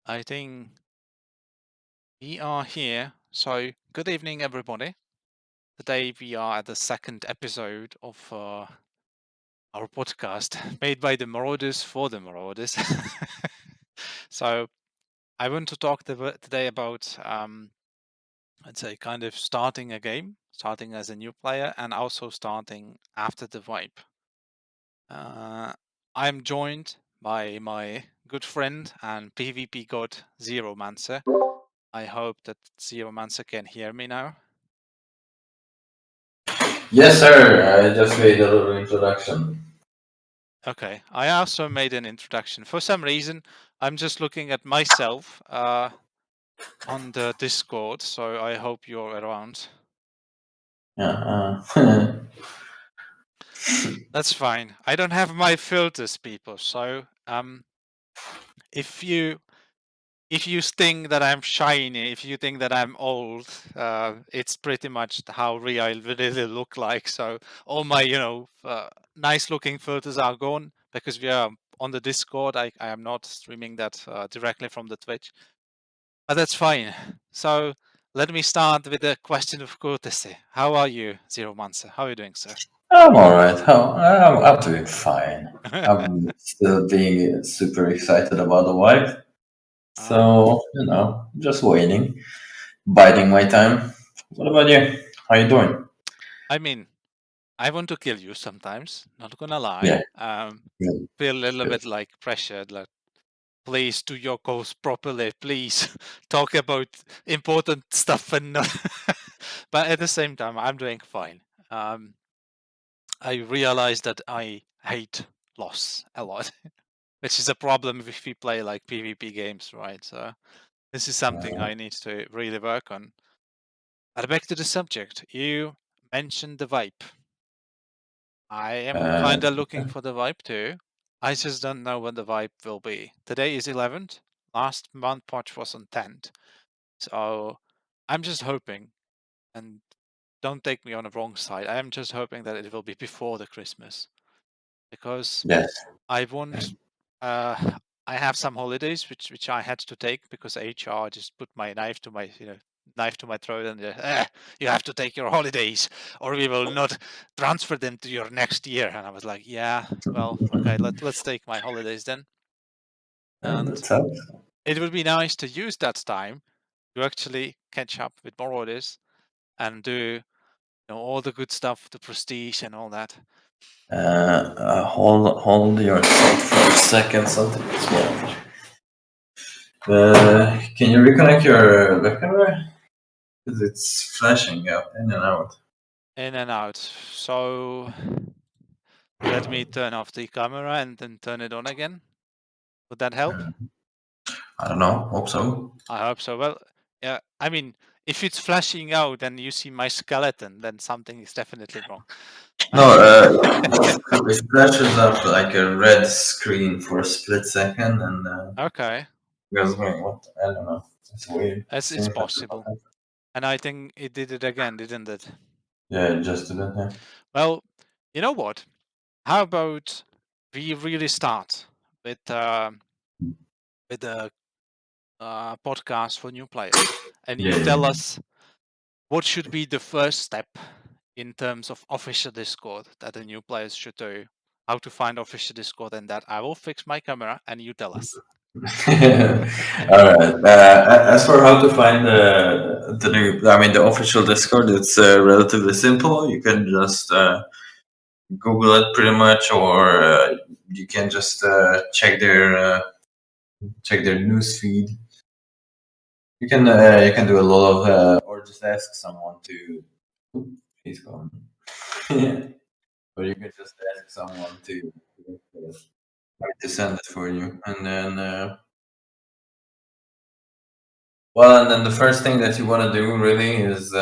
I think we are here. So, good evening, everybody. Today we are at the second episode of our podcast made by the Marauders for the Marauders. So, I want to talk today about, let's say, kind of starting a game, starting as a new player, and also starting after the wipe. I'm joined by my good friend and PvP god Zeromancer. I hope that Zeromancer can hear me now. Yes, sir. I just made a little introduction. Okay, I also made an introduction. For some reason, I'm just looking at myself on the Discord, so I hope you're around. Yeah. That's fine. I don't have my filters, people. So if you think that I'm shiny, if you think that I'm old, it's pretty much how real I really look like. So all my nice looking filters are gone because we are on the Discord. I am not streaming that directly from the Twitch. But that's fine. So let me start with a question of courtesy. How are you, Zeromancer? How are you doing, sir? I'm all right. I'm doing fine. I'm still being super excited about the wipe. Ah, So, just waiting, biding my time. What about you? How you doing? I mean, I want to kill you sometimes. Not gonna lie. Yeah. Good. Feel a little Good. bit like pressured. Like, please do your goals properly. Please talk about important stuff and not. But at the same time, I'm doing fine. I realize that I hate loss a lot, which is a problem if we play like PvP games, right? So this is something Uh, I need to really work on. But back to the subject. You mentioned the vibe. I am uh, kind of looking for the vibe too. I just don't know when the vibe will be. Today is 11th. Last month patch was on 10th. So I'm just hoping, and don't take me on the wrong side. I am just hoping that it will be before the Christmas because yes. I want. I have some holidays which I had to take because HR just put my knife to my knife to my throat and you have to take your holidays or we will not transfer them to your next year. And I was like, yeah, well, okay, let's take my holidays then. And That's helps. it would be nice to use that time to actually catch up with Marauders and do all the good stuff, the prestige and all that. Hold your thought for a second. Something is wrong. Can you reconnect your webcam? Because it's flashing out in and out. In and out. So let me turn off the camera and then turn it on again. Would that help? I don't know. Hope so. I hope so. Well, yeah, I mean, if it's flashing out and you see my skeleton, then something is definitely wrong. No, it flashes up like a red screen for a split second, and Okay, goes, wait, what? I don't know. It's weird. it's Seems like possible. And I think it did it again, didn't it? yeah, it just did it. Yeah. Well, you know what? How about we really start with the podcast for new players, and you Yeah, tell yeah. us what should be the first step in terms of official Discord that the new players should do? How to find official Discord and that. I will fix my camera and you tell us. All right. As for how to find the new, I mean, the official Discord, it's relatively simple. You can just Google it pretty much, or you can just check their news feed. You can do a lot of or just ask someone to. He's gone. Or you can just ask someone to send it for you, and then and then the first thing that you want to do really is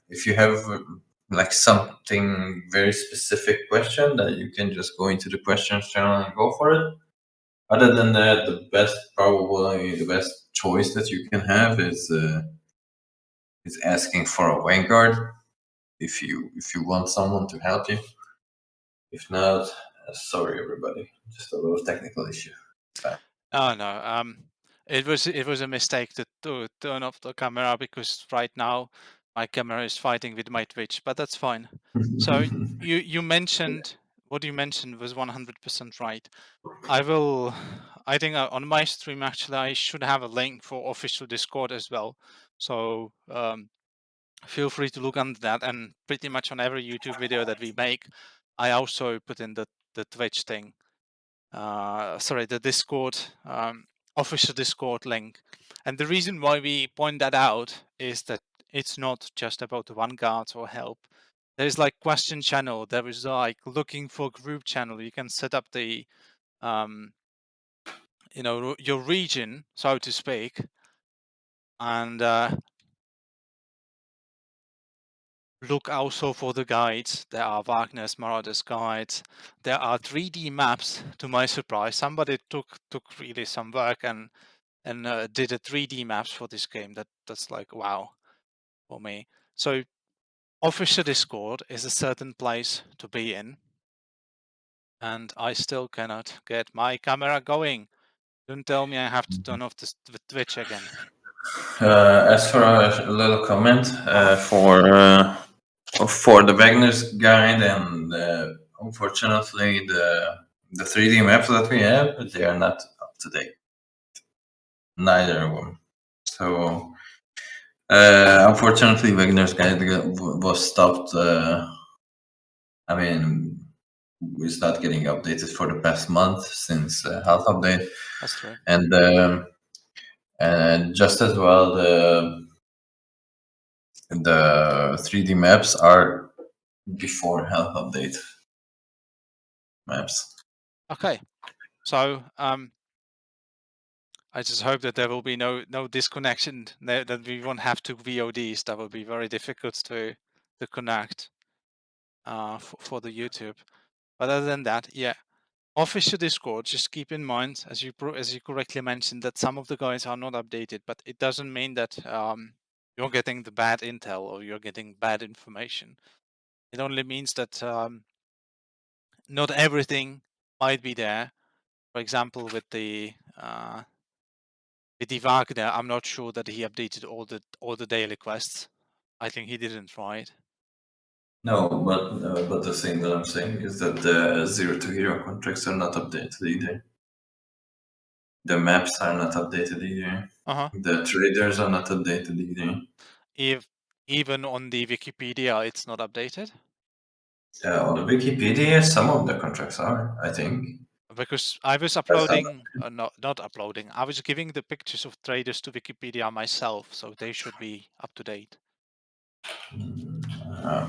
if you have like something very specific question that you can just go into the questions channel and go for it. Other than that, probably the best choice that you can have is asking for a vanguard if you want someone to help you. If not, sorry everybody, just a little technical issue. It's fine. Oh no. It was a mistake to turn off the camera because right now my camera is fighting with my Twitch, but that's fine. So you mentioned what you mentioned was 100% right. I think on my stream actually I should have a link for official Discord as well. So feel free to look under that, and pretty much on every YouTube video that we make, I also put in the Twitch thing. Sorry, the Discord, official Discord link. And the reason why we point that out is that it's not just about the Vanguard or help. There's like question channel. There is like looking for group channel. You can set up the, your region, so to speak, and look also for the guides. There are Wagner's Marauders guides. There are 3D maps. To my surprise, somebody took really some work and did a 3D maps for this game. That's like wow for me. So official Discord is a certain place to be in, and I still cannot get my camera going. Don't tell me I have to turn off the Twitch again. As for a little comment Uh-huh. for the Wagner's guide, and unfortunately the 3D maps that we have, they are not up to date. Neither of them. So unfortunately, Wagner's guide was stopped. I mean, it's not getting updated for the past month since health update, That's true. and just as well the 3D maps are before health update maps. Okay, so I just hope that there will be no disconnection, that we won't have two VODs. That will be very difficult to connect for the YouTube. But other than that, yeah, official Discord. Just keep in mind, as you correctly mentioned, that some of the guides are not updated, but it doesn't mean that you're getting the bad intel or you're getting bad information. It only means that not everything might be there. For example, with the Wagner, I'm not sure that he updated all the daily quests. I think he didn't, right? No, but the thing that I'm saying is that the zero to hero contracts are not updated either. The maps are not updated either. Uh-huh. The traders are not updated either. If even on the Wikipedia, it's not updated. On the Wikipedia, some of the contracts are, I think. Because I was uploading, not uploading. I was giving the pictures of traders to Wikipedia myself, so they should be up to date.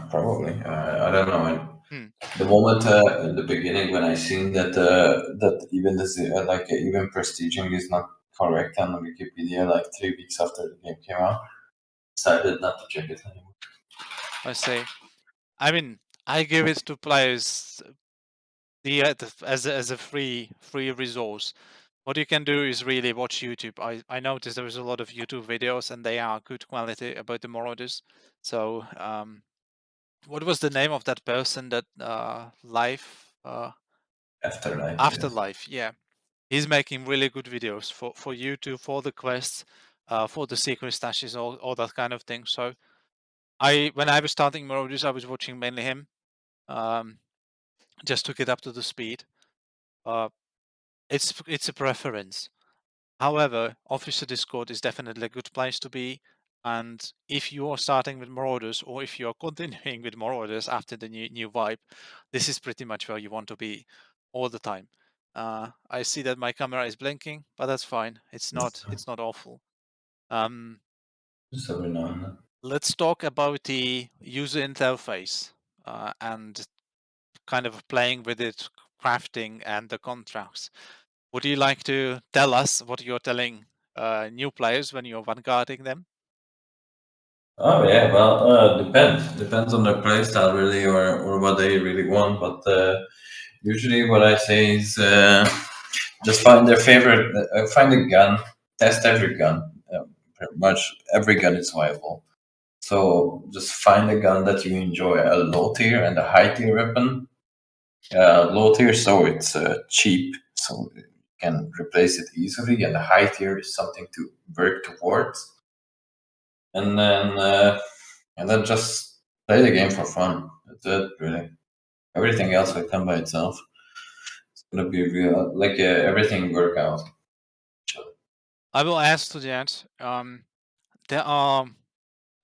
Probably. I don't know. Hmm. The moment in the beginning when I seen that that even this like even prestiging is not correct on Wikipedia, like 3 weeks after the game came out, decided not to check it anymore. I say, I mean, I give it to players as a free resource. What you can do is really watch YouTube. I noticed there is a lot of YouTube videos and they are good quality about the Marauders. So what was the name of that person that life Afterlife, yes. Afterlife? Yeah, he's making really good videos for YouTube, for the quests, for the secret stashes, all that kind of thing. So when I was starting Marauders, I was watching mainly him, just to get up to the speed. It's a preference. However, Officer Discord is definitely a good place to be. And if you are starting with Marauders, or if you are continuing with Marauders after the new vibe, this is pretty much where you want to be all the time. I see that my camera is blinking, but that's fine. It's not awful. Just every now and then. Let's talk about the user interface and kind of playing with it, crafting, and the contracts. Would you like to tell us what you're telling new players when you're vanguarding them? Oh yeah, well, depends on their playstyle really, or what they really want. But usually, what I say is just find their favorite, find a gun, test every gun. Pretty much every gun is viable. So just find a gun that you enjoy, a low tier and a high tier weapon. Low tier, so it's cheap, so can replace it easily, and the high tier is something to work towards. And then just play the game for fun. That's it, really. Everything else will come by itself. It's gonna be real, like everything work out. I will add to that. There are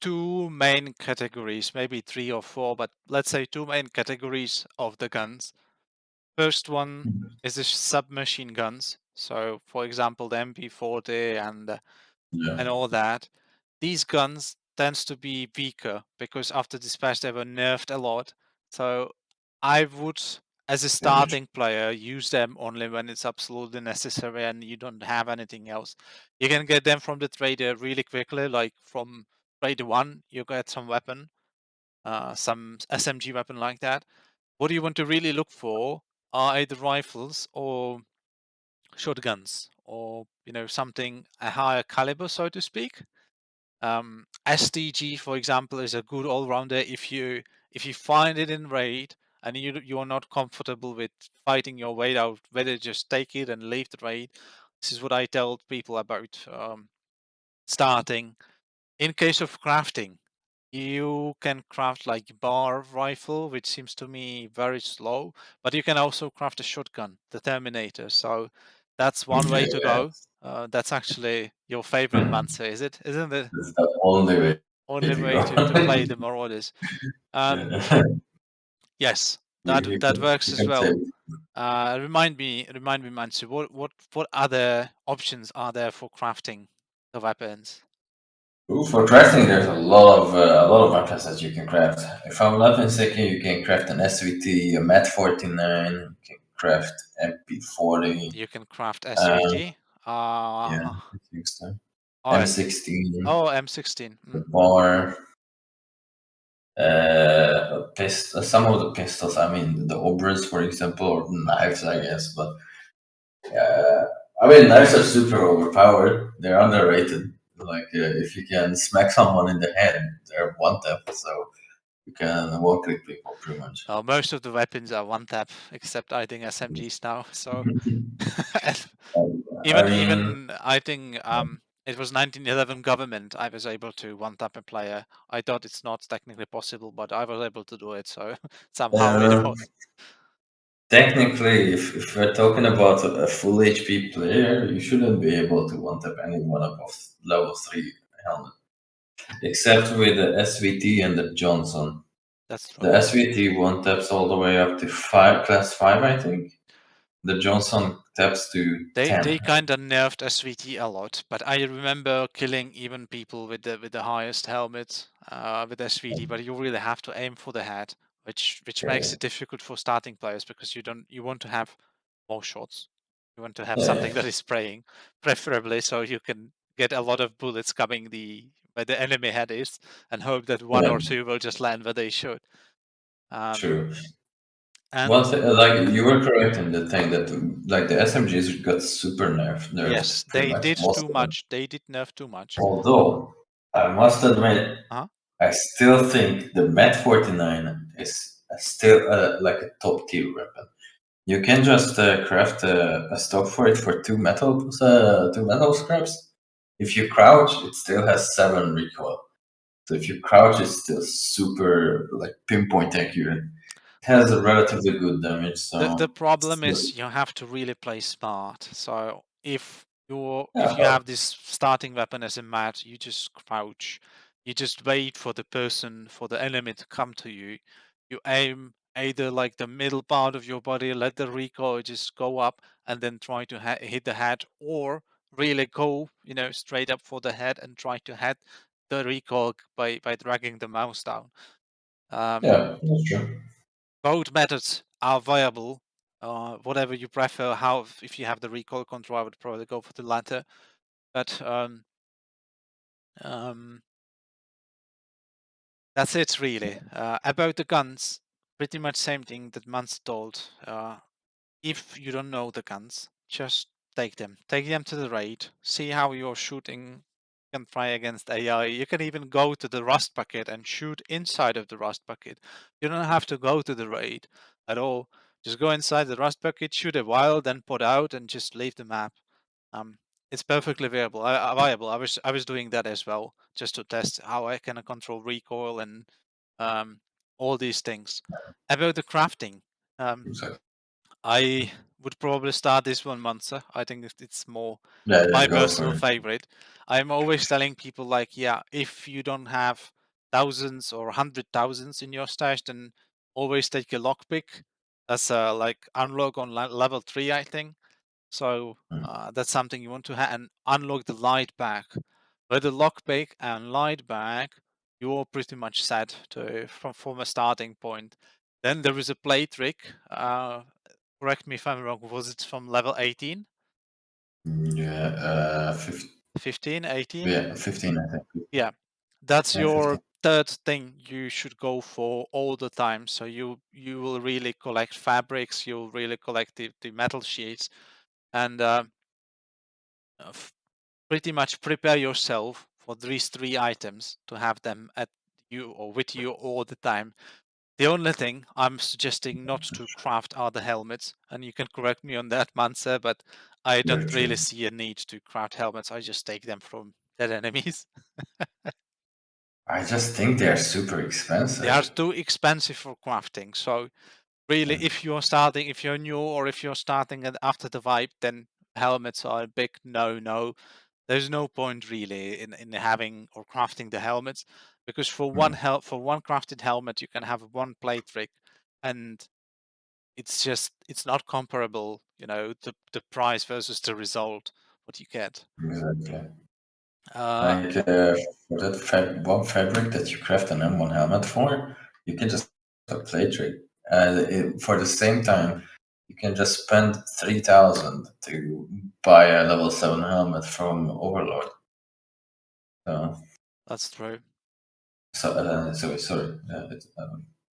two main categories, maybe three or four, but let's say two main categories of the guns. First one is the submachine guns. So, for example, the MP40 Yeah, and all that. These guns tends to be weaker because after this patch they were nerfed a lot. So I would, as a very true. starting player, use them only when it's absolutely necessary and you don't have anything else. You can get them from the trader really quickly, like from trader one, you get some weapon, some SMG weapon like that. What do you want to really look for are either rifles or shotguns or something a higher caliber, so to speak. STG, for example, is a good all-rounder if you find it in raid and you're not comfortable with fighting your way out, whether just take it and leave the raid. This is what I tell people about starting. In case of crafting, you can craft like bar rifle, which seems to me very slow, but you can also craft a shotgun, the Terminator. So that's one way Okay, to yeah. go. That's actually your favorite Mancer, is it? Isn't it? That's the only way Only to way go. to play the Marauders. Um, Yeah. yes, you, that you that can works you as can say. well. Remind me, Mansu. What other options are there for crafting the weapons? Ooh, for crafting, there's a lot of weapons that you can craft. If I'm not mistaken, you can craft an SVT, a Mat 49. You can craft MP40. You can craft Uh, SVT. yeah, Uh, I think so. oh, M16, M16. the bar, some of the pistols. I mean, the obras, for example, or knives, I guess. But I mean, knives are super overpowered. They're underrated. Like if you can smack someone in the head, they're one tap. So you can one click people pretty much. Most of the weapons are one tap, except I think SMGs now. So and I even mean, even I think it was 1911 government. I was able to one tap a player. I thought it's not technically possible, but I was able to do it. So somehow it uh, was. technically, if we're talking about a full HP player, you shouldn't be able to one tap anyone above level 3 helmet, except with the SVT and the Johnson. That's The true. SVT one taps all the way up to class 5, I think. The Johnson taps to They 10. kind of nerfed SVT a lot, but I remember killing even people with the highest helmet with SVT. But you really have to aim for the head, which makes Yeah, it difficult for starting players because you want to have more shots. You want to have yeah, something that is spraying, preferably so you can get a lot of bullets coming where the enemy head is, and hope that one yeah, or two will just land where they should. Um, true. One and thing, like you were correct in the thing that like the SMGs got super nerfed yes, pretty they much did most too of them. much. They did nerf too much. Although I must admit, Huh? I still think the Mat 49 is still like a top tier weapon. You can just craft a stock for it for two metal scraps. If you crouch, it still has 7 recoil. So if you crouch, it's still super like pinpoint accurate. It The has a relatively good damage, the so problem still, is you have to really play smart. So if you yeah, have this starting weapon as a mat, you just crouch. You just wait for the enemy to come to you. You aim either like the middle part of your body, let the recoil just go up, and then try to hit the head, or really go, straight up for the head and try to hit the recoil by dragging the mouse down. Um, yeah, that's true. Both methods are viable. Whatever you prefer, how if you have the recoil control, I would probably go for the latter. But um, that's it really. About the guns, pretty much same thing that Mans told. If you don't know the guns, just take them. Take them to the raid. See how your shooting can try against AI. You can even go to the rust bucket and shoot inside of the rust bucket. You don't have to go to the raid at all. Just go inside the rust bucket, shoot a while, then put out, and just leave the map. It's perfectly viable. Viable. I was doing that as well, just to test how I can control recoil and all these things. About the crafting, Exactly. I would probably start this one, Monster. I think it's more Yeah, yeah, my go for personal it. favorite. I'm always telling people like, yeah, if you don't have thousands or 100,000s in your stash, then always take a lockpick. That's like unlock on level 3, I think. So Mm. that's something you want to have, and unlock the light bag. With the lockpick and light bag, you're pretty much set to from a starting point. Then there is a play trick. Correct me if I'm wrong. Was it from level 18, Yeah, 15, 18? yeah, 15, I think. Yeah, that's Yeah, 15. your third thing you should go for all the time. So you will really collect fabrics. You'll really collect the metal sheets, and pretty much prepare yourself for these 3 items to have them at you or with you all the time. The only thing I'm suggesting not to craft are the helmets, and you can correct me on that, Mansa, but I Very don't really true. see a need to craft helmets. I just take them from dead enemies. I just think they're super They are expensive. too expensive for crafting. So really, if you're new or if you're starting after the vibe, then helmets are a big no. There's no point really in having or crafting the helmets, because Mm, for one crafted helmet you can have one plate trick, and it's not comparable, the price versus the result what you get. exactly. Uh, Like for that one fabric that you craft an M1 helmet for, you can just a play trick. For the same time, you can just spend 3,000 to buy a level 7 helmet from Overlord. So, that's true. sorry.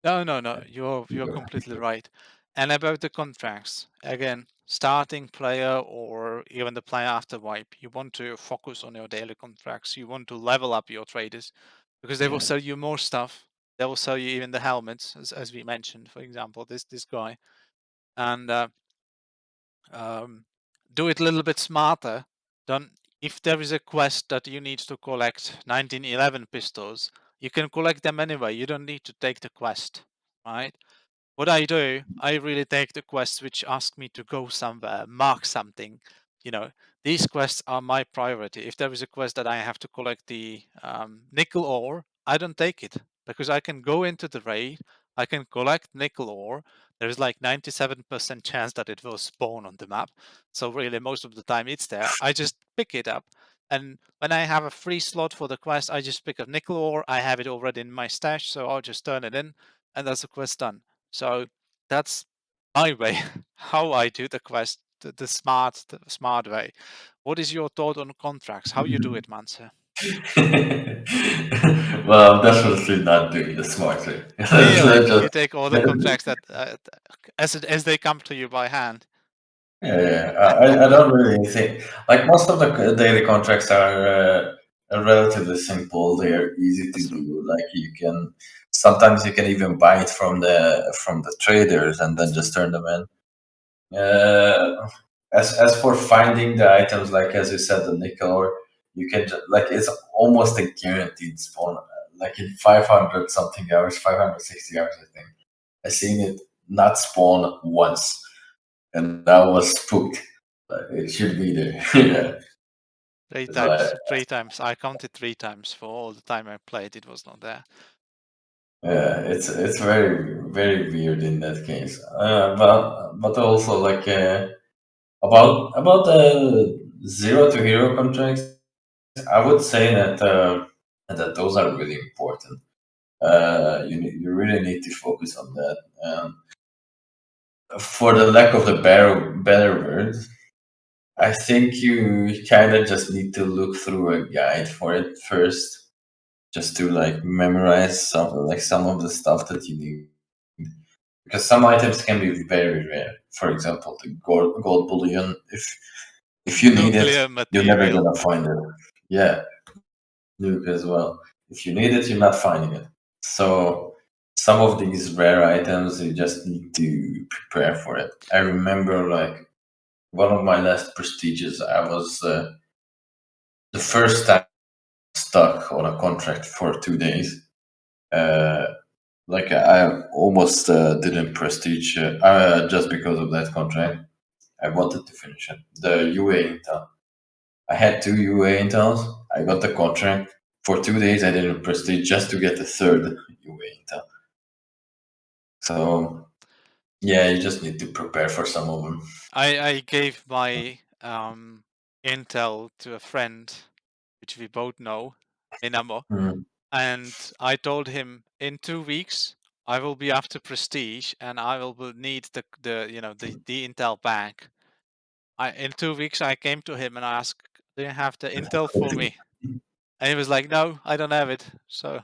No, Yeah, you you're go. completely right. And about the contracts, again, starting player or even the player after wipe, you want to focus on your daily contracts. You want to level up your traders, because they will Yeah. sell you more stuff. They will sell you even the helmets, as we mentioned, for example, this guy. And um, do it a little bit smarter. Don't If there is a quest that you need to collect 1911 pistols, you can collect them anyway. You don't need to take the quest, right? What I do, I really take the quests which ask me to go somewhere, mark something. You know, these quests are my priority. If there is a quest that I have to collect the nickel ore, I don't take it, because I can go into the raid, I can collect nickel ore. There's like 97% chance that it will spawn on the map. So really, most of the time it's there. I just pick it up. And when I have a free slot for the quest, I just pick up nickel ore. I have it already in my stash, so I'll just turn it in, and that's the quest done. So that's my way, how I do the quest, the smart way. What is your thought on contracts? How you do it, Manse? Well, I'm definitely not doing the smart way. Really? Let's You just, take all the contracts that as they come to you by hand. yeah, I don't really think like most of the daily contracts are relatively simple. They are easy to That's true. do. Like you can sometimes you can even buy it from the traders and then just turn them in. As for finding the items, like as you said, the nickel, or you can like it's almost a guaranteed spawn. Like in 500 something hours, 560 hours, I think. I seen it not spawn once, and I was spooked. Like, it should be there. Yeah, Three it's like times. 3 times. I counted 3 times for all the time I played. It was not there. yeah, it's very very weird in that case. But also like about the zero to hero contracts. I would say that those are really important. You really need to focus on that. For the lack of the better word, I think you kind of just need to look through a guide for it first, just to like memorize some of the stuff that you need. Because some items can be very rare. For example, the gold bullion. If you need it, Nuclear you're never material. gonna find it. Yeah, Luke as well. If you need it, you're not finding it. So some of these rare items you just need to prepare for it. I remember like one of my last prestiges. I was the first time stuck on a contract for 2 days. Uh, like I almost didn't prestige just because of that contract. I wanted to finish it. The UA Intel. I had two UA Intels. I got the contract. For 2 days, I didn't prestige just to get the third UA Intel. So, yeah, you just need to prepare for some of them. I gave my intel to a friend, which we both know, Minamo, Mm. and I told him in 2 weeks I will be after Prestige and I will need the the intel back. In 2 weeks I came to him and I asked, "Do you have the intel for me?" And he was like, "No, I don't have it." So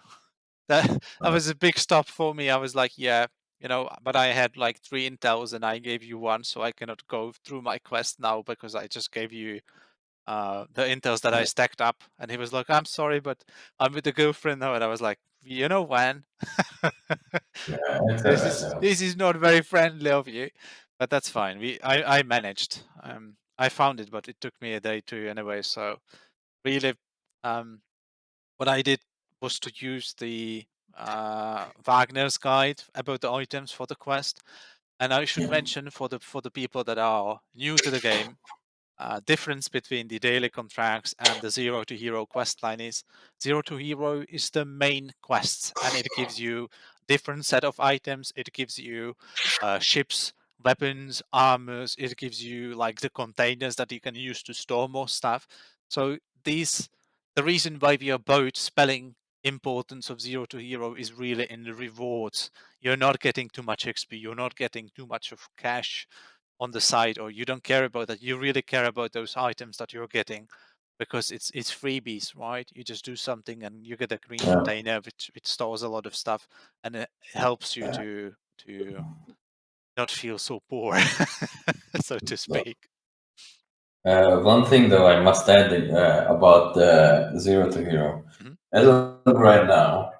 that that was a big stop for me. I was like, "Yeah, but I had like 3 intels and I gave you one, so I cannot go through my quest now because I just gave you the intels that I stacked up." And he was like, "I'm sorry, but I'm with the girlfriend now." And I was like, "You know when?" Yeah, it's this alright is now. this is not very friendly of you, but that's fine. I managed. I found it, but it took me a day too anyway. So really, um, what I did was to use the Wagner's guide about the items for the quest. And I should Yeah, mention for the people that are new to the game, difference between the daily contracts and the Zero to Hero quest line is Zero to Hero is the main quest, and it gives you different set of items. It gives you ships, weapons, armors. It gives you like the containers that you can use to store more stuff. So these, the reason why we are both spelling importance of Zero to Hero is really in the rewards. You're not getting too much XP. You're not getting too much of cash on the side, or you don't care about that. You really care about those items that you're getting because it's freebies, right? You just do something and you get a green yeah, container which stores a lot of stuff, and it helps you yeah. to not feel so poor, so to So, speak. one thing though I must add about Zero to Hero. Mhm, As of right now,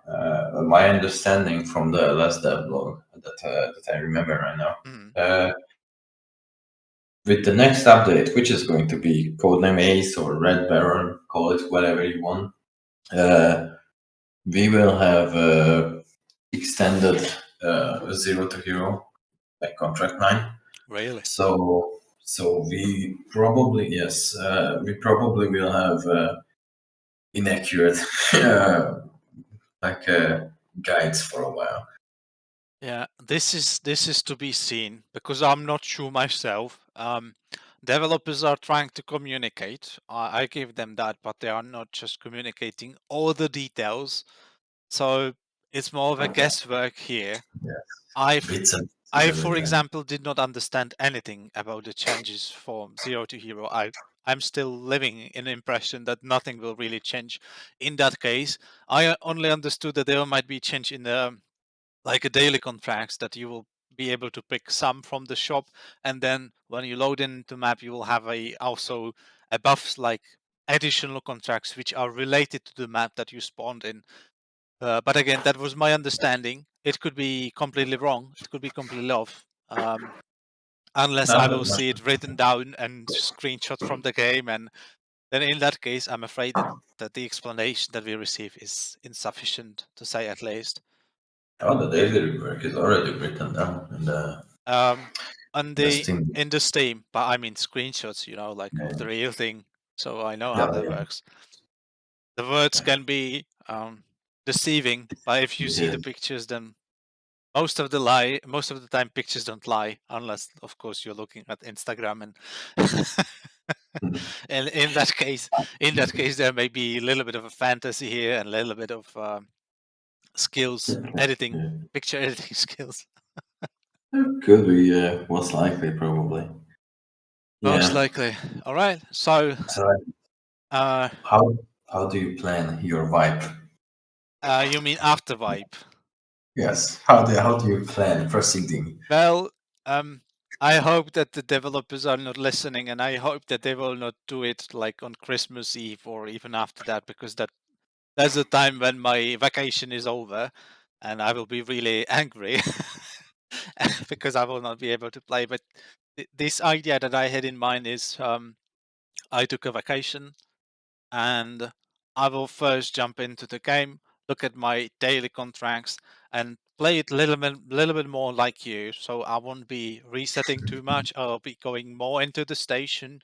my understanding from the last devlog that I remember right now, mhm. with the next update, which is going to be Codename Ace or Red Baron, call it whatever you want, uh, we will have extended Zero to Hero, like contract 9. Really? So we probably, yes, we probably will have inaccurate like guides for a while. Yeah, this is to be seen because I'm not sure myself. Developers are trying to communicate. I give them that, but they are not just communicating all the details. So it's more of a guesswork here. Yeah, I've bits and pieces I, every for time. example, did not understand anything about the changes from Zero to Hero. I'm still living in the impression that nothing will really change. In that case, I only understood that there might be change in the like a daily contracts that you will be able to pick some from the shop, and then when you load into map, you will have a also a buffs like additional contracts which are related to the map that you spawned in. But again, that was my understanding. It could be completely wrong. It could be completely off. Unless I Not will that much. see it written down and screenshot from the game, and then in that case, I'm afraid that the explanation that we receive is insufficient, to say at least. Oh, the daily rework is already written down Um, on in the the Steam. in the Steam, but I mean screenshots, like of Yeah, the real thing, so I know how yeah, that yeah. works. The words Yeah. can be deceiving, but if you It see the is. pictures, then most of the time pictures don't lie, unless of course you're looking at Instagram and and in that case there may be a little bit of a fantasy here and a little bit of skills editing, Yeah. picture editing skills. Could be, most likely, probably. Most Yeah. likely. All right, so So, uh how how do you plan your vibe? you mean after Vibe? Yes. How do you plan proceeding? Well, I hope that the developers are not listening, and I hope that they will not do it like on Christmas Eve or even after that, because that's the time when my vacation is over. and I will be really angry because I will not be able to play. But this idea that I had in mind is I took a vacation and I will first jump into the game, look at my daily contracts, and play it a little bit more like you. So I won't be resetting too much. I'll be going more into the station.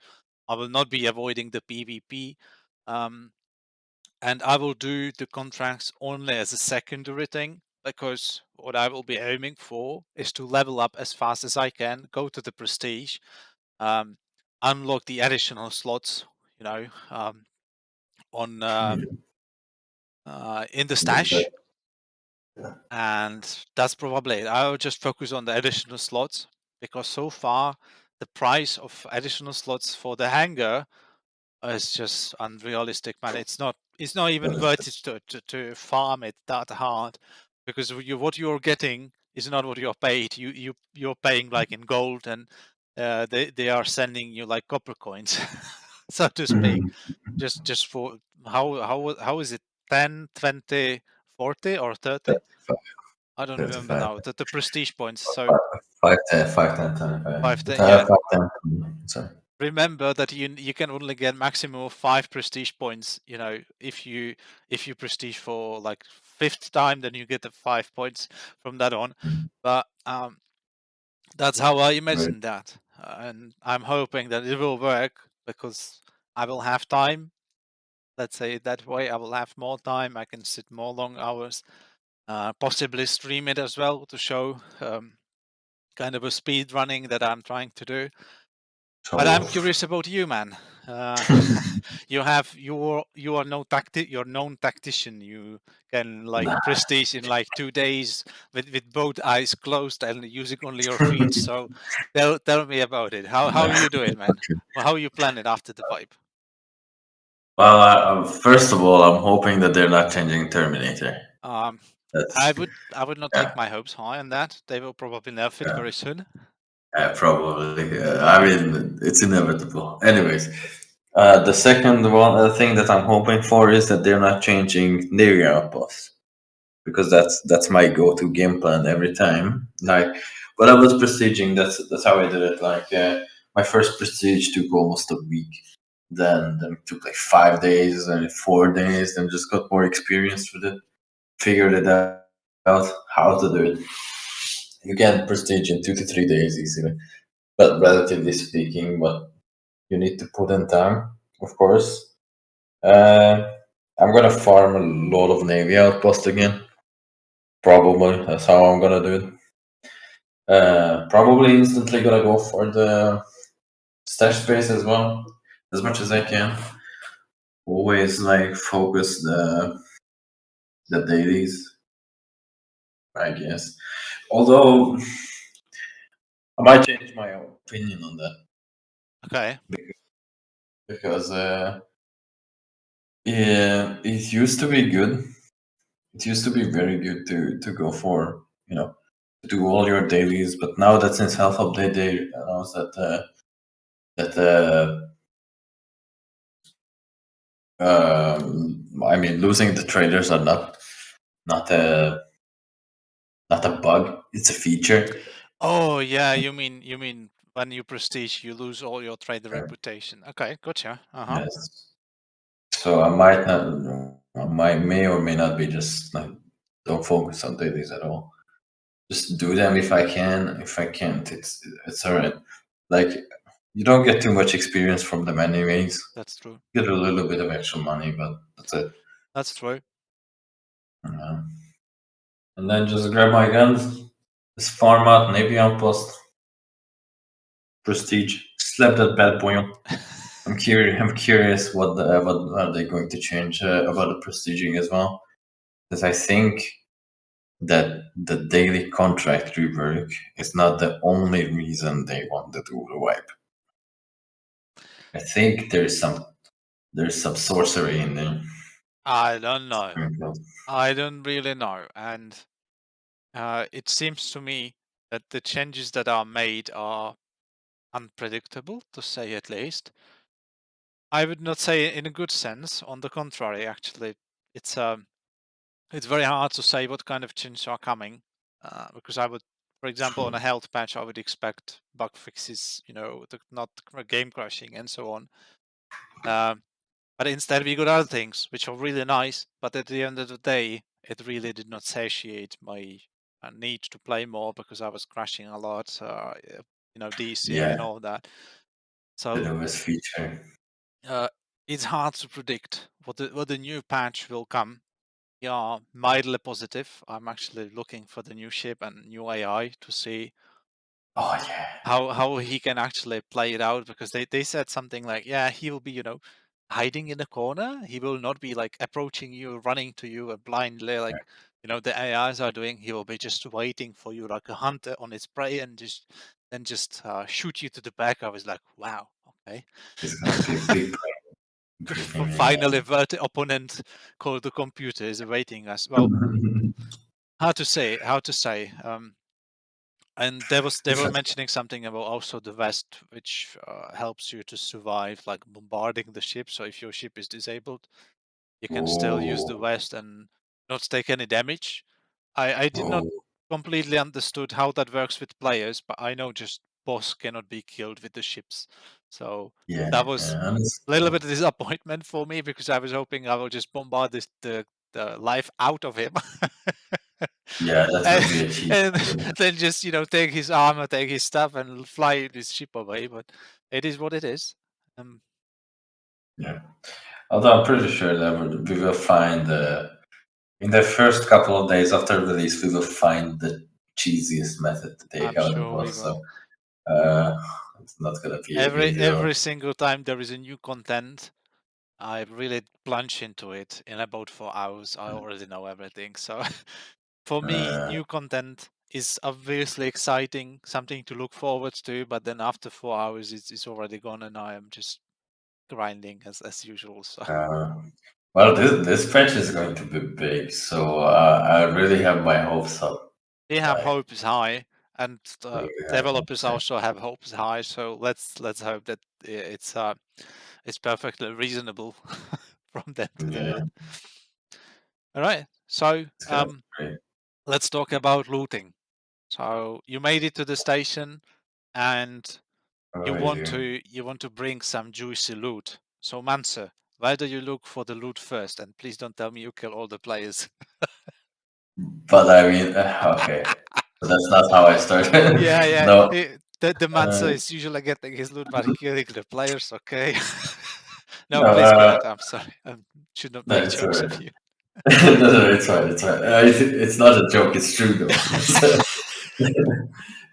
I will not be avoiding the PvP. Um, and I will do the contracts only as a secondary thing because what I will be aiming for is to level up as fast as I can, go to the prestige, um, unlock the additional slots, you know, on Yeah. in the That's stash, yeah. and that's probably it. I'll just focus on the additional slots because so far the price of additional slots for the hangar is just unrealistic, man. It's not even worth it to farm it that hard because what you're getting is not what you're paid. You're paying like in gold, and they are sending you like copper coins, so to speak, Mhm. just for how is it 10, 20, 40 or 30? That's five, I don't remember 35. now. The prestige points. So 5, 10, 5, 10, 25. five, But 10, yeah. 5, 10. Sorry. Remember that you can only get maximum of 5 prestige points. If you prestige for like fifth time, then you get the 5 points from that on. Mhm. But that's how I Right. imagine that, and I'm hoping that it will work because I will have time. Let's say it that way. I will have more time. I can sit more long hours. Possibly stream it as well to show kind of a speed running that I'm trying to do. But So, I'm curious about you, man. Uh, you are no tactic. You're known tactician. You can like nah. prestige in like 2 days with both eyes closed and using only your feet. So tell me about it. How you do it, man? Okay. Well, how you plan it after the pipe? Well, first of all, I'm hoping that they're not changing Terminator. Um, I That's would I would not yeah, take my hopes high on that. They will probably nerf it yeah, very soon. probably. I mean, it's inevitable. Anyways, the second one thing that I'm hoping for is that they're not changing Navy outposts because that's my go-to game plan every time. Like when I was prestiging, that's how I did it. Like my first prestige took almost a week. Then it took like 5 days and 4 days. Then just got more experience with it. Figured it out how to do it. You can prestige in 2 to 3 days easily, but relatively speaking, but you need to put in time, of course. Uh, I'm gonna farm a lot of navy outpost again. Probably that's how I'm gonna do it. Probably instantly gonna go for the stash space as well, as much as I can. Always like focus the dailies, I guess. Although I might change my opinion on that Okay. because yeah, it used to be good. It used to be very good to go for to do all your dailies, but now that since health update they announced that I mean losing the traders are not a not a bug. It's a feature. Oh yeah, you mean when you prestige, you lose all your trader Right. reputation. Okay, gotcha. Uh huh. Yes. So I might not. I might may or may not be just like don't focus on dailies at all. Just do them if I can. If I can't, it's alright. Like you don't get too much experience from them anyways. That's true. Get a little bit of extra money, but that's it. That's true. Uh, and then just grab my guns. Just farm out Navy Outpost, Prestige, slap that bad boy on. I'm curious. I'm curious what are they going to change about the prestiging as well, because I think that the daily contract rework is not the only reason they want to do the wipe. I think there's some sorcery in there. I don't know. I don't really know, and it seems to me that the changes that are made are unpredictable, to say at least. I would not say in a good sense. On the contrary, actually, it's it's very hard to say what kind of changes are coming, because I would, for example, on a health patch, I would expect bug fixes, not game crashing and so on. But instead, we got other things which are really nice. But at the end of the day, it really did not satiate my need to play more because I was crashing a lot, DC and Yeah, all that. the So newest feature. it's hard to predict what the new patch will come. Yeah, mildly positive. I'm actually looking for the new ship and new AI to see Oh yeah, how he can actually play it out, because they said something like, yeah, he will be, hiding in a corner. He will not be like approaching you, running to you blindly like, the AIs are doing. He will be just waiting for you like a hunter on its prey and just shoot you to the back. I was like, wow, okay. it's gonna be a big improvement. Finally, the opponent called the computer is awaiting us. Well, how to say and they It's were just, mentioning something about also the vest, which helps you to survive like bombarding the ship. So if your ship is disabled, you can still use the oh, vest and not take any damage. I did not oh, completely understood how that works with players, but I know just boss cannot be killed with the ships. So yeah, that was yeah, a little bit of disappointment for me, because I was hoping I will just bombard the life out of him. yeah, that and, would be a cheat. and then just take his armor, take his stuff, and fly his ship away. But it is what it is. Um, Yeah, although I'm pretty sure that we will find in the first couple of days after release, we will find the cheesiest method to take I'm out the sure we boss. will. So uh, it's not gonna be a Every big deal. every single time there is a new content, I really plunge into it in about 4 hours. I already know everything. So for me, Uh, new content is obviously exciting, something to look forward to. But then after 4 hours, it's already gone, and I am just grinding as usual. So uh, well, this patch is going to be big, so I really have my hopes up. we have Like hopes high, and really have developers hopes. also have hopes high. So let's hope that it's perfectly reasonable from them to do Yeah, it. All right. So it's gonna be great. let's talk about looting. So you made it to the station, and How you are want you? to bring some juicy loot. So Mansa, where do you look for the loot first? And please don't tell me you kill all the players. But I mean, okay, so that's not how I started. Yeah, yeah. No, The Mansa uh, is usually getting his loot by killing the players. Okay. No, no, please go ahead. I'm sorry. I should not no, make it's jokes alright. of you. No, no, it's fine. It's fine. It's not a joke. It's true though. So,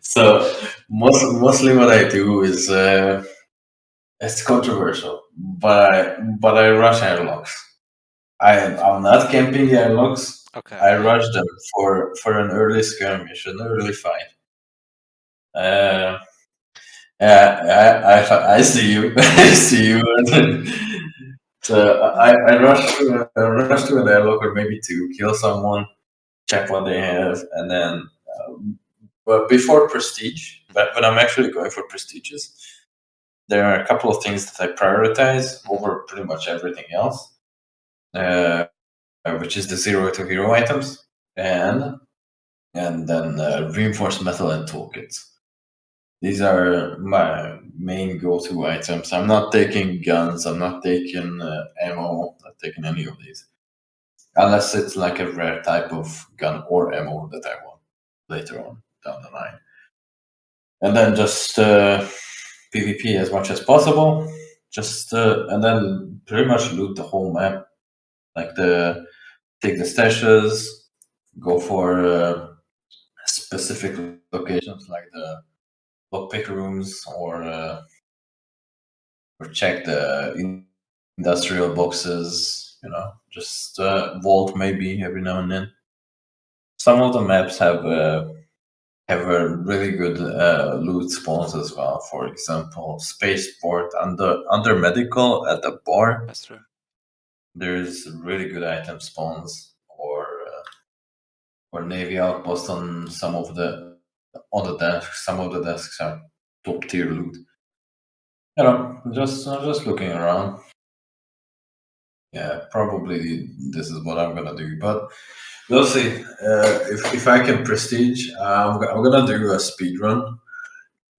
so mostly what I do is it's controversial, but I rush airlocks. I'm not camping the airlocks. I Okay. rush them for an early skirmish, an early fight. Uh, I see you. I see you. So I rush to an airlock or maybe two, kill someone, check what they have, and then. But before prestige, Mhm, but when I'm actually going for prestiges, there are a couple of things that I prioritize mhm, over pretty much everything else, uh, which is the zero to hero items, and then reinforced metal and toolkits. These are my main go-to items. I'm not taking guns. I'm not taking ammo. Not taking any of these, unless it's like a rare type of gun or ammo that I want later on down the line. And then just PvP as much as possible. Just and then pretty much loot the whole map. Like the take the stashes, go for specific locations like the lockpick rooms, or check the industrial boxes. Just vault maybe every now and then. Some of the maps have a really good loot spawns as well. For example, spaceport under medical at the bar. that's true. There's really good item spawns, or navy outpost on some of the desks. Some of the desks are top tier loot. Just looking around. Yeah, probably this is what I'm gonna do, but we'll see. If I can prestige, I'm gonna do a speed run.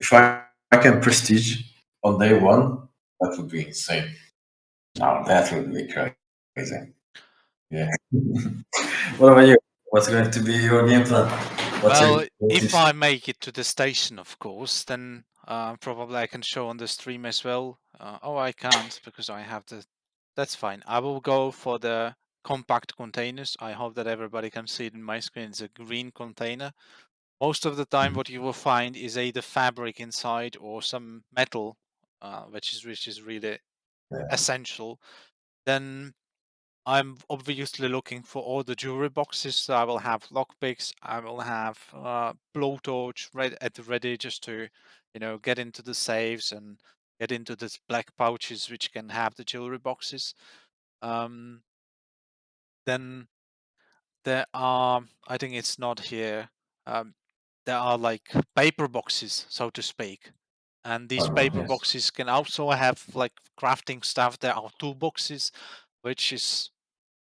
If I can prestige on day one, that would be insane. Now that would be crazy. Yeah. What about you? What's going to be your game plan? What's your Well, if go-to? I make it to the station, of course, then probably I can show on the stream as well. Oh, I can't because I have the. That's fine. I will go for the compact containers. I hope that everybody can see it in my screen. It's a green container. Most of the time, what you will find is either fabric inside or some metal, which is really Yeah. essential. Then I'm obviously looking for all the jewelry boxes. So I will have lockpicks. I will have blowtorch ready just to, get into the safes and get into the black pouches which can have the jewelry boxes. Um, then there are, I think it's not here. Um, there are like paper boxes, so to speak. And these Oh, paper yes. boxes can also have like crafting stuff. There are toolboxes, which is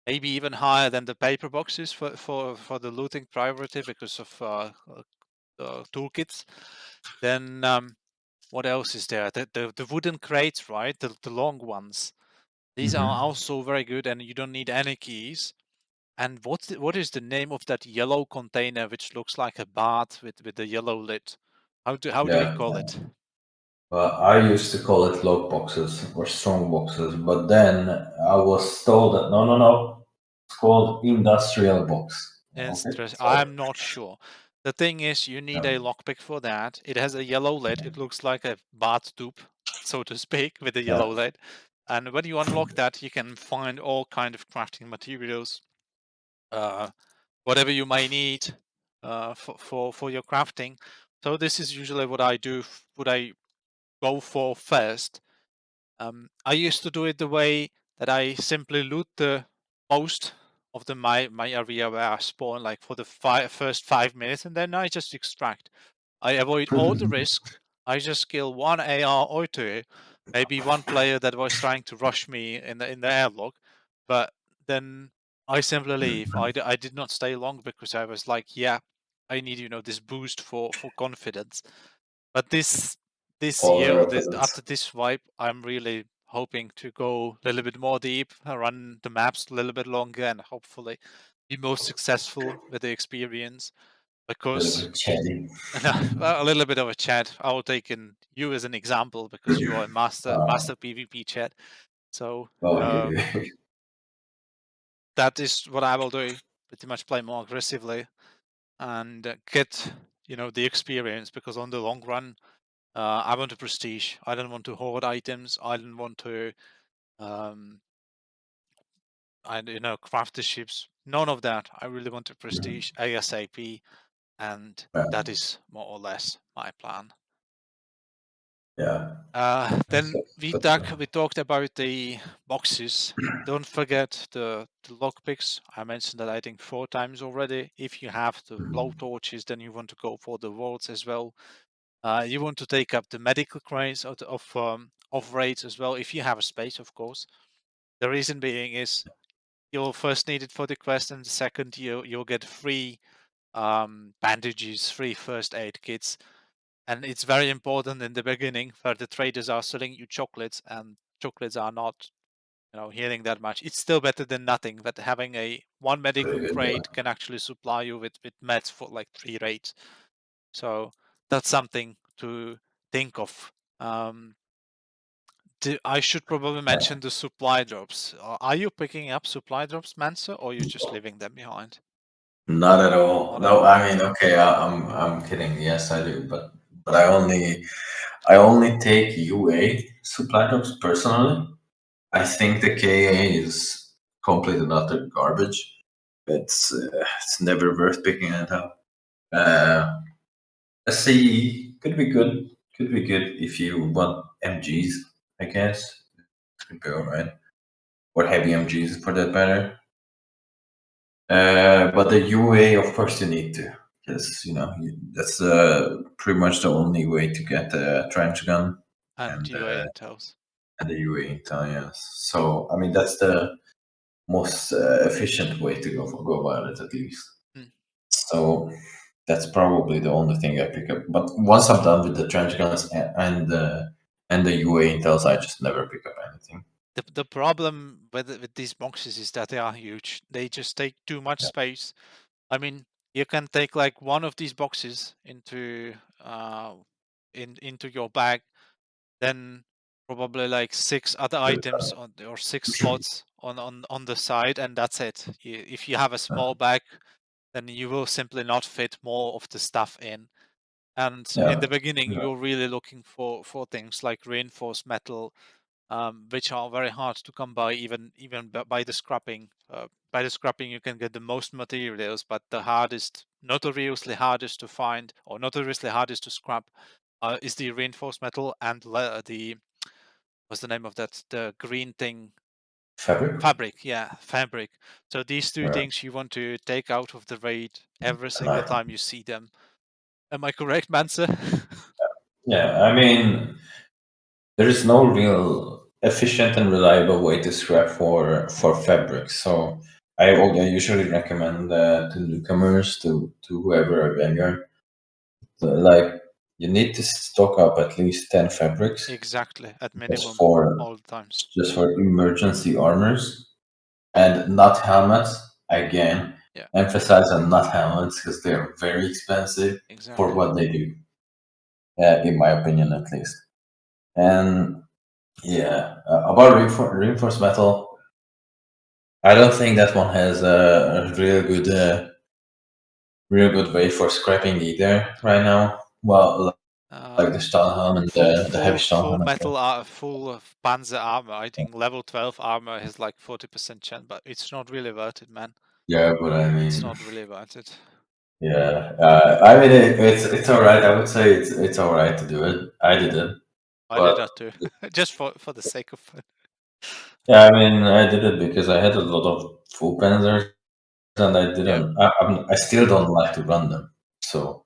maybe even higher than the paper boxes for the looting priority because of toolkits. Then what else is there? The wooden crates, right? The long ones. These are Hmm. also very good, and you don't need any keys. And what is the name of that yellow container which looks like a bath with the yellow lid? How do we Yeah. call it? Well, I used to call it lock boxes or strong boxes, but then I was told that no, it's called industrial box. Okay, so I'm not sure. The thing is, you need a um, lockpick for that. It has a yellow lid. It looks like a bathtub, so to speak, with a yeah, yellow lid. And when you unlock that, you can find all kind of crafting materials, uh, whatever you may need for your crafting. So this is usually what I do. What I go for first. I used to do it the way that I simply loot the most of my area where I spawn, like for the first 5 minutes, and then I just extract. I avoid all the risks. I just kill one AR or two, maybe one player that was trying to rush me in the airlock, but then I simply leave. I did not stay long because I was like, yeah, I need this boost for confidence. But this all year, the or reference. after this swipe, I'm really hoping to go a little bit more deep, run the maps a little bit longer, and hopefully be more successful with the experience. A little Because bit chatty. well, a little bit of a chat. I will take you as an example because you are a master PvP chat. So Oh, um, yeah. that is what I will do. Pretty much play more aggressively and get the experience because on the long run I want a prestige. I don't want to hoard items. I don't want to, um, craft the ships. None of that. I really want a prestige ASAP, and Yeah, that is more or less my plan. yeah. Then So, we but talk. We talked about the boxes. Don't forget the lockpicks. I mentioned that I think 4 times already. If you have the blow torches, then you want to go for the wards as well. You want to take up the medical cranes of raids as well, if you have a space, of course. The reason being is you'll first need it for the quest, and the second you'll get free bandages, free first aid kits, and it's very important in the beginning where the traders are selling you chocolates, and chocolates are not healing that much. It's still better than nothing, but having a one medical pretty good. Yeah. crate can actually supply you with meds for like 3 raids. So that's something to think of. Um, I should probably mention the supply drops. Are you picking up supply drops, Mansa, or are you just leaving them behind? Not at all. Not at No, all. I mean, okay, I'm kidding. Yes, I do, but I only take UA supply drops personally. I think the KA is complete and utter garbage. It's never worth picking it up. Uh, a CE could be good. Could be good if you want MGs. I guess could be alright, or heavy MGs for that matter. But the UA, of course, you need to, because that's pretty much the only way to get the trench gun And and UA intels. the UA in Italian. So I mean, that's the most efficient way to go about it, at least. Mm. So that's probably the only thing I pick up. But once I'm done with the trench guns and the UA intels, I just never pick up anything. The problem with these boxes is that they are huge. They just take too much Yeah. space. I mean, you can take like one of these boxes into into your bag, then probably like 6 other items on or 6 slots on the side, and that's it. If you have a small bag, then you will simply not fit more of the stuff in. And in Yeah. the beginning, Yeah. you're really looking for things like reinforced metal, which are very hard to come by, even by the scrapping. By the scrapping, you can get the most materials, but the hardest, notoriously hardest to find, or notoriously hardest to scrap, is the reinforced metal and the what's the name of that? The green thing, Fabric. fabric. Yeah, fabric. So these two Right. things you want to take out of the raid every And single time you see them. Am I correct, Mansa? yeah, I mean, there is no real efficient and reliable way to scrap for fabric. So I usually recommend to newcomers, to whoever a vendor, like you need to stock up at least 10 fabrics Exactly, at just minimum, for all the times. just for emergency armors and not helmets. Again, Yeah, emphasize on not helmets because they are very expensive for exactly. what they do, in my opinion, at least. And yeah, about reinforced metal, I don't think that one has a real good way for scrapping either right now. Well, like the Um, Stahlhelm and full the heavy full full Stahlhelm as well. metal full of Panzer armor. I think level 12 armor has like 40% chance, but it's not really worth it, man. Yeah, but I It's mean, not really worth it. yeah, I mean it's all right. I would say it's all right to do it. I did it, I did but that too, just for the sake of fun. yeah, I mean I did it because I had a lot of full panzers and I Yeah, didn't. I still don't like to run them. So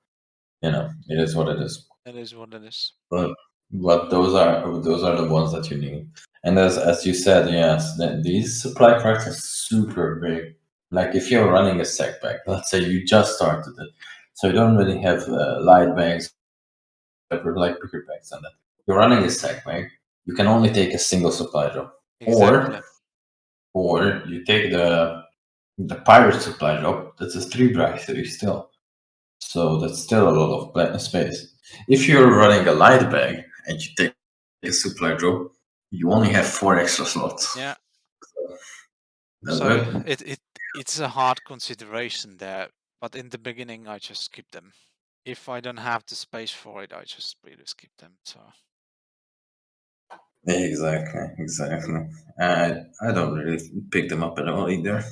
it is what it is. that is what it is. But those are the ones that you need. And as you said, yes, these supply carts are super big. Like if you're running a sack bag, let's say you just started it, so you don't really have light bags that were like bigger bags than that. You're running a sack bag. You can only take a single supply drop, Exactly. or you take the pirate supply drop. That's a 3x3 still. So that's still a lot of space. If you're running a light bag and you take a supply drop, you only have 4 extra slots. Yeah. That's So it. it's a hard consideration there, but in the beginning I just skip them. If I don't have the space for it, I just really skip them. So Exactly, exactly. I don't really pick them up at all either.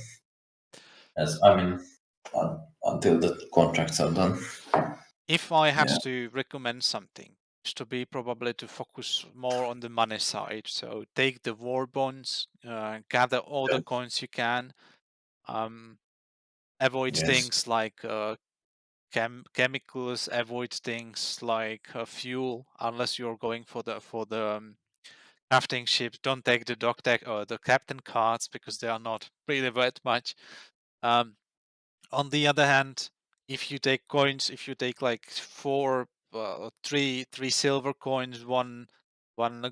As I mean, until the contracts are done. if I had Yeah. to recommend something, it's to be probably to focus more on the money side. So take the war bonds, gather all the coins you can. Um, avoid Yes. things like chemicals. Avoid things like fuel, unless you're going for the crafting ship. Don't take the dock deck or the captain cards because they are not really worth much. Um, on the other hand, if you take coins, if you take like three silver coins, one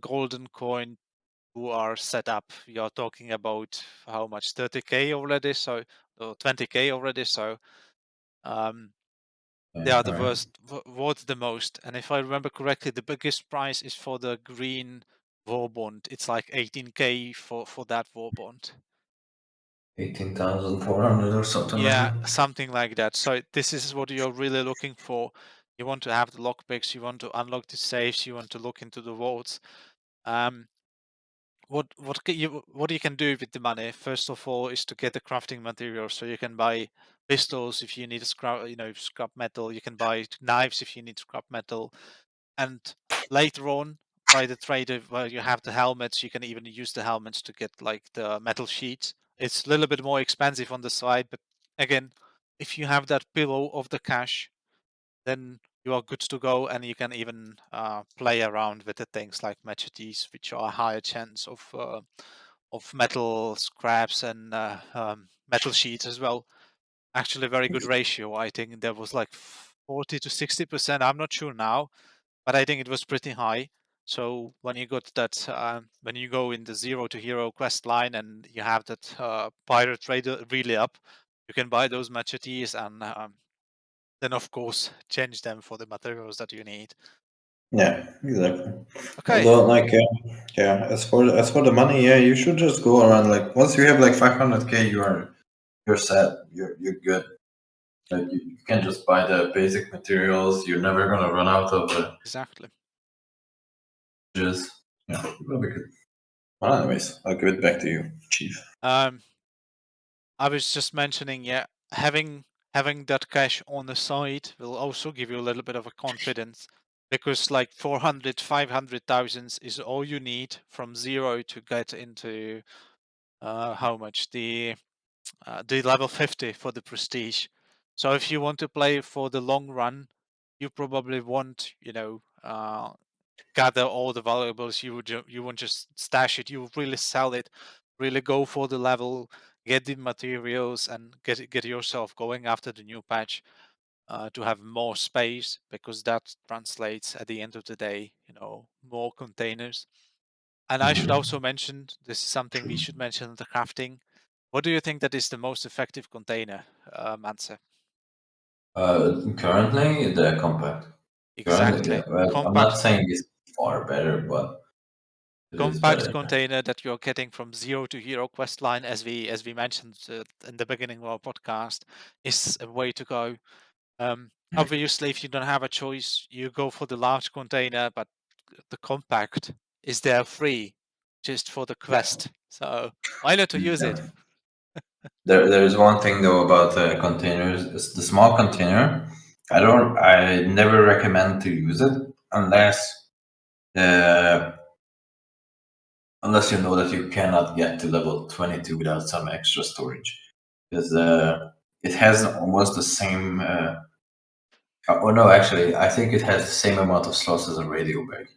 golden coin, who are set up, you're talking about how much, 30k already, so or 20k already. So um, they Yeah, are the right. worth the most. And if I remember correctly, the biggest price is for the green war bond. It's like 18k for that war bond. 18,400 or something like Yeah, that. something like that. So this is what you're really looking for. You want to have the lockpicks, you want to unlock the safes, you want to look into the vaults. Um, what you can do with the money, first of all, is to get the crafting materials. So you can buy pistols if you need scrap metal. You can buy knives if you need scrap metal. And later on, by the trade where you have the helmets, you can even use the helmets to get like the metal sheets. It's a little bit more expensive on the side, but again, if you have that pillow of the cash, then you are good to go, and you can even play around with the things like machetes, which are a higher chance of metal scraps and metal sheets as well. Actually, a very good ratio. I think there was like 40 to 60%. I'm not sure now, but I think it was pretty high. So when you got that, when you go in the zero to hero quest line and you have that pirate raider really up, you can buy those machetes and then of course change them for the materials that you need. Yeah, exactly. Okay, Although, like, yeah, as for the money, yeah, you should just go around. Like, once you have like 500K, you're set. You're good. Like, you can just buy the basic materials. You're never gonna run out of the exactly. just. Yeah, it will be good. Well, anyways, I'll give it back to you, Chief. Um, I was just mentioning, yeah, having that cash on the side will also give you a little bit of a confidence because like 400, 500,000 is all you need from zero to get into how much the level 50 for the prestige. So if you want to play for the long run, you probably won't, gather all the valuables. You won't just stash it. You will really sell it, really go for the level, get the materials, and get yourself going after the new patch to have more space because that translates at the end of the day, more containers. And I should Mhm. also mention this is something we should mention in the crafting. What do you think that is the most effective container, Manse? Currently, the compact. Currently, yeah. Exactly. Well, I'm not Compact saying it's far better, but it is compact better. Yeah. container that you're getting from zero to hero quest line, as we mentioned in the beginning of our podcast, is a way to go. Obviously, if you don't have a choice, you go for the large container, but the compact is there free just for the quest. So why not to use it? Yeah. There's one thing though about containers. It's the small container. I never recommend to use it unless uh, unless you know that you cannot get to level 22 without some extra storage, because it has almost the same. Oh no, actually, I think it has the same amount of slots as a radio bag.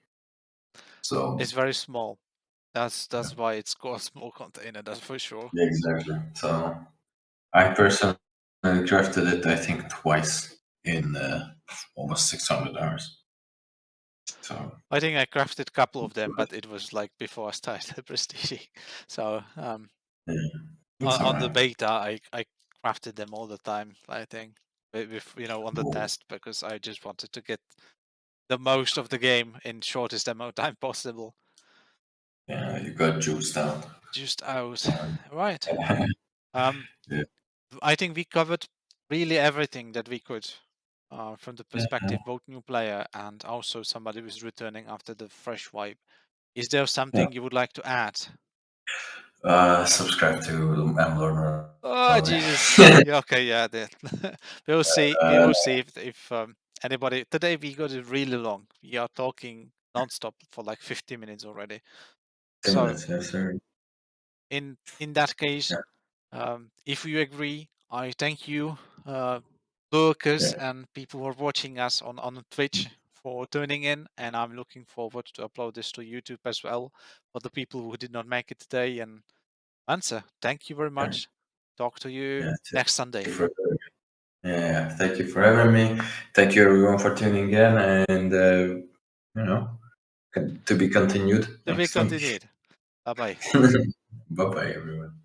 It's So very small. yeah, That's why it's called small container. That's for sure. yeah, exactly. So I personally crafted it, I think, twice in almost 600 hours. So I think I crafted a couple of them, but it was like before I started Prestige. So yeah, it's on the alright. beta, I crafted them all the time. I think with on the Cool. test because I just wanted to get the most of the game in shortest amount of time possible. Yeah, you got juiced out. Just out, Um, right? Um, yeah, I think we covered really everything that we could. From the yeah. perspective both new player and also somebody who's returning after the fresh wipe. Is there Yeah. something you would like to add? Subscribe to MLearner Oh only. Jesus! Yeah, okay, yeah. We'll see. We will see if anybody. Today we got it really long. We are talking non-stop for like 50 minutes already. 10 So minutes, yes, sir. in that case, Yeah, if you agree, I thank you, Lucas, yeah. and people who are watching us on Twitch for tuning in. And I'm looking forward to upload this to YouTube as well for the people who did not make it today. And Answer, thank you very Yeah. much. Talk to you Yeah, next thank you Sunday. for yeah, thank you for having me. Thank you everyone for tuning in, and you know, to be continued To be next time. continued. Bye bye. Bye bye, everyone.